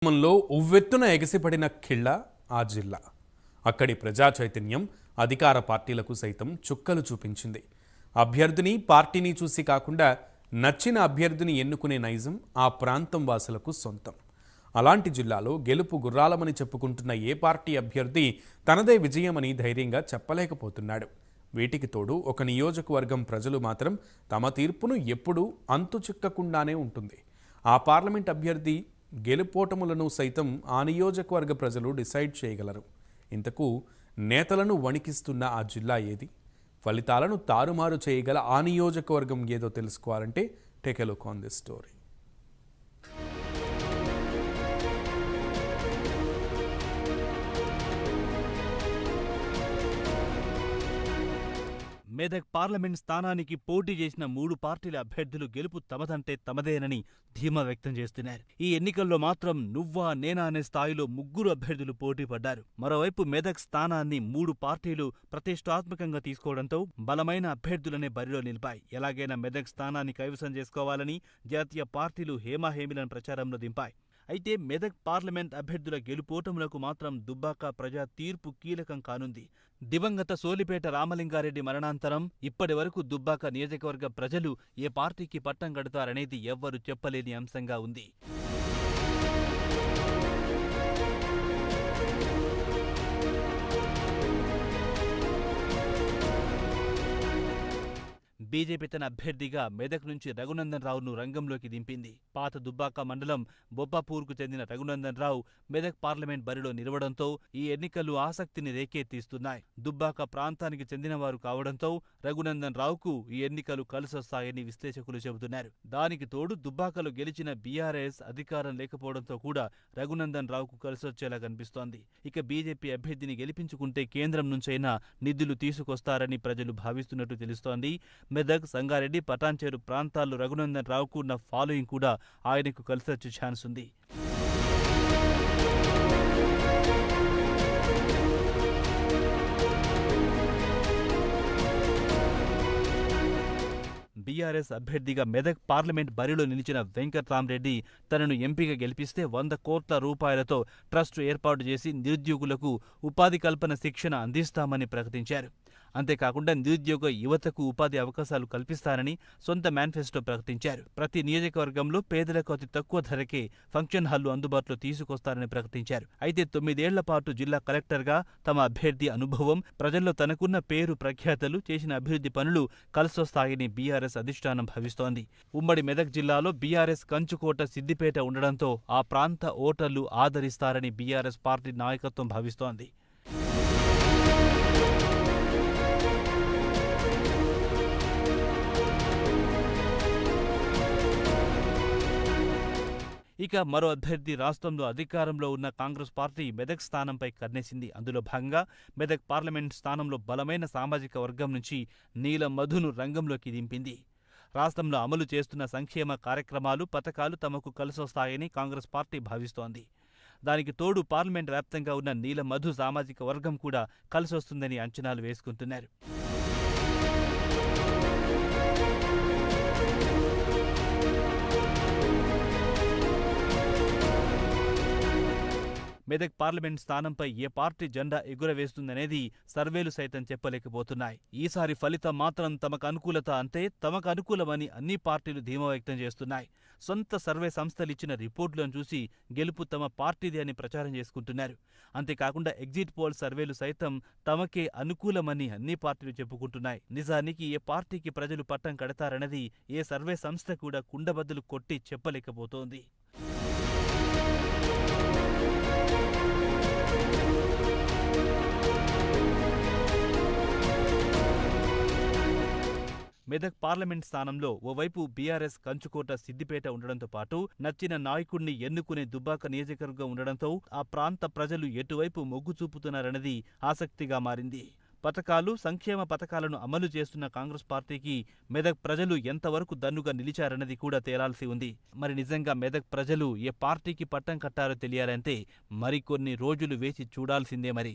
లో ఉవ్వెత్తున ఎగసిపడిన ఖిళ్ళ ఆ జిల్లా. అక్కడి ప్రజా చైతన్యం అధికార పార్టీలకు సైతం చుక్కలు చూపించింది. అభ్యర్థిని పార్టీని చూసి కాకుండా నచ్చిన అభ్యర్థిని ఎన్నుకునే నైజం ఆ ప్రాంతం వాసులకు సొంతం. అలాంటి జిల్లాలో గెలుపు గుర్రాలమని చెప్పుకుంటున్న ఏ పార్టీ అభ్యర్థి తనదే విజయమని ధైర్యంగా చెప్పలేకపోతున్నాడు. వీటికి తోడు ఒక నియోజకవర్గం ప్రజలు మాత్రం తమ తీర్పును ఎప్పుడూ అంతు చిక్కకుండానే ఉంటుంది. ఆ పార్లమెంట్ అభ్యర్థి గెలుపోటములను సైతం ఆ నియోజకవర్గ ప్రజలు డిసైడ్ చేయగలరు. ఇంతకు నేతలను వణికిస్తున్న ఆ జిల్లా ఏది? ఫలితాలను తారుమారు చేయగల ఆ నియోజకవర్గం ఏదో తెలుసుకోవాలంటే take a look on this story. Medak parliament స్థానానికి పోటీ చేసిన 3 పార్టీల అభ్యర్థులు గెలుపు తమదంటే తమదేనని ధీమా వ్యక్తం చేస్తున్నారు. ఈ ఎన్నికల్లో మాత్రం నువ్వా నేనా అనే స్థాయిలో 3 అభ్యర్థులు పోటీ పడ్డారు. మరోవైపు మెదక్ స్థానాన్ని 3 పార్టీలు ప్రతిష్టాత్మకంగా తీసుకోవడంతో బలమైన అభ్యర్థులనే బరిలో నిలిపాయి. ఎలాగైనా మెదక్ స్థానాన్ని కైవసం చేసుకోవాలని జాతీయ పార్టీలు హేమాహేమిలను ప్రచారంలో దింపాయి. అయితే మెదక్ పార్లమెంట్ అభ్యర్థుల గెలుపోటములకు మాత్రం దుబ్బాక ప్రజా తీర్పు కీలకం కానుంది. దివంగత సోలిపేట రామలింగారెడ్డి మరణాంతరం ఇప్పటి వరకు దుబ్బాక నియోజకవర్గ ప్రజలు ఏ పార్టీకి పట్టం కడతారనేది ఎవ్వరూ చెప్పలేని అంశంగా ఉంది. బీజేపీ తన అభ్యర్థిగా మెదక్ నుంచి రఘునందన్ రావును రంగంలోకి దింపింది. పాత దుబ్బాక మండలం బొబ్బాపూర్కు చెందిన రఘునందన్ రావు మెదక్ పార్లమెంట్ బరిలో నిలవడంతో ఈ ఎన్నికలు ఆసక్తిని రేకెత్తిస్తున్నాయి. దుబ్బాక ప్రాంతానికి చెందినవారు కావడంతో రఘునందన్ రావుకు ఈ ఎన్నికలు కలిసొస్తాయని విశ్లేషకులు చెబుతున్నారు. దానికి తోడు దుబ్బాకలో గెలిచిన బీఆర్ఎస్ అధికారం లేకపోవడంతో కూడా రఘునందన్ రావుకు కలిసొచ్చేలా కనిపిస్తోంది. ఇక బీజేపీ అభ్యర్థిని గెలిపించుకుంటే కేంద్రం నుంచైనా నిధులు తీసుకొస్తారని ప్రజలు భావిస్తున్నట్టు తెలుస్తోంది. మెదక్, సంగారెడ్డి, పటాన్చేరు ప్రాంతాల్లో రఘునందన్ రావుకు ఉన్న ఫాలోయింగ్ కూడా ఆయనకు కలిసొచ్చే ఛాన్స్ ఉంది. బీఆర్ఎస్ అభ్యర్థిగా మెదక్ పార్లమెంట్ బరిలో నిలిచిన వెంకట్రామరెడ్డి తనను ఎంపీగా గెలిపిస్తే 100 కోట్ల రూపాయలతో ట్రస్ట్ ఏర్పాటు చేసి నిరుద్యోగులకు ఉపాధి కల్పన శిక్షణ అందిస్తామని ప్రకటించారు. అంతేకాకుండా నిరుద్యోగ యువతకు ఉపాధి అవకాశాలు కల్పిస్తారని సొంత మేనిఫెస్టో ప్రకటించారు. ప్రతి నియోజకవర్గంలో పేదలకు అతి తక్కువ ధరకే ఫంక్షన్ హాళ్లు అందుబాటులో తీసుకొస్తారని ప్రకటించారు. అయితే 9 ఏళ్ల పాటు జిల్లా కలెక్టర్గా తమ అభ్యర్థి అనుభవం, ప్రజల్లో తనకున్న పేరు ప్రఖ్యాతలు, చేసిన అభివృద్ధి పనులు కలిసొస్తాయని బీఆర్ఎస్ అధిష్టానం భావిస్తోంది. ఉమ్మడి మెదక్ జిల్లాలో బీఆర్ఎస్ కంచుకోట సిద్దిపేట ఉండడంతో ఆ ప్రాంత ఓటర్లు ఆదరిస్తారని బీఆర్ఎస్ పార్టీ నాయకత్వం భావిస్తోంది. ఇక మరో అభ్యర్థి రాష్ట్రంలో అధికారంలో ఉన్న కాంగ్రెస్ పార్టీ మెదక్ స్థానంపై కన్నేసింది. అందులో భాగంగా మెదక్ పార్లమెంట్ స్థానంలో బలమైన సామాజిక వర్గం నుంచి నీలం మధును రంగంలోకి దింపింది. రాష్ట్రంలో అమలు చేస్తున్న సంక్షేమ కార్యక్రమాలు, పథకాలు తమకు కలిసొస్తాయని కాంగ్రెస్ పార్టీ భావిస్తోంది. దానికి తోడు పార్లమెంట్ వ్యాప్తంగా ఉన్న నీలం మధు సామాజిక వర్గం కూడా కలిసొస్తుందని అంచనాలు వేసుకుంటున్నారు. మెదక్ పార్లమెంట్ స్థానంపై ఏ పార్టీ జెండా ఎగురవేస్తుందనేది సర్వేలు సైతం చెప్పలేకపోతున్నాయి. ఈసారి ఫలితం మాత్రం తమకు అనుకూలత అంటే తమకు అనుకూలమని అన్ని పార్టీలు ధీమా వ్యక్తం చేస్తున్నాయి. సొంత సర్వే సంస్థలిచ్చిన రిపోర్టులను చూసి గెలుపు తమ పార్టీది అని ప్రచారం చేసుకుంటున్నారు. అంతేకాకుండా ఎగ్జిట్ పోల్ సర్వేలు సైతం తమకే అనుకూలమని అన్ని పార్టీలు చెప్పుకుంటున్నాయి. నిజానికి ఏ పార్టీకి ప్రజలు పట్టం కడతారన్నది ఏ సర్వే సంస్థ కూడా కుండబద్దలు కొట్టి చెప్పలేకపోతోంది. మెదక్ పార్లమెంట్ స్థానంలో ఓవైపు బీఆర్ఎస్ కంచుకోట సిద్దిపేట ఉండడంతో పాటు నచ్చిన నాయకుడిని ఎన్నుకునే దుబ్బాక నియోజకవర్గం ఉండడంతో ఆ ప్రాంత ప్రజలు ఎటువైపు మొగ్గు చూపుతున్నారన్నది ఆసక్తిగా మారింది. పథకాలు, సంక్షేమ పథకాలను అమలు చేస్తున్న కాంగ్రెస్ పార్టీకి మెదక్ ప్రజలు ఎంతవరకు దన్నుగా నిలిచారన్నది కూడా తేలాల్సి ఉంది. మరి నిజంగా మెదక్ ప్రజలు ఏ పార్టీకి పట్టం కట్టారో తెలియాలంటే మరికొన్ని రోజులు వేచి చూడాల్సిందే మరి.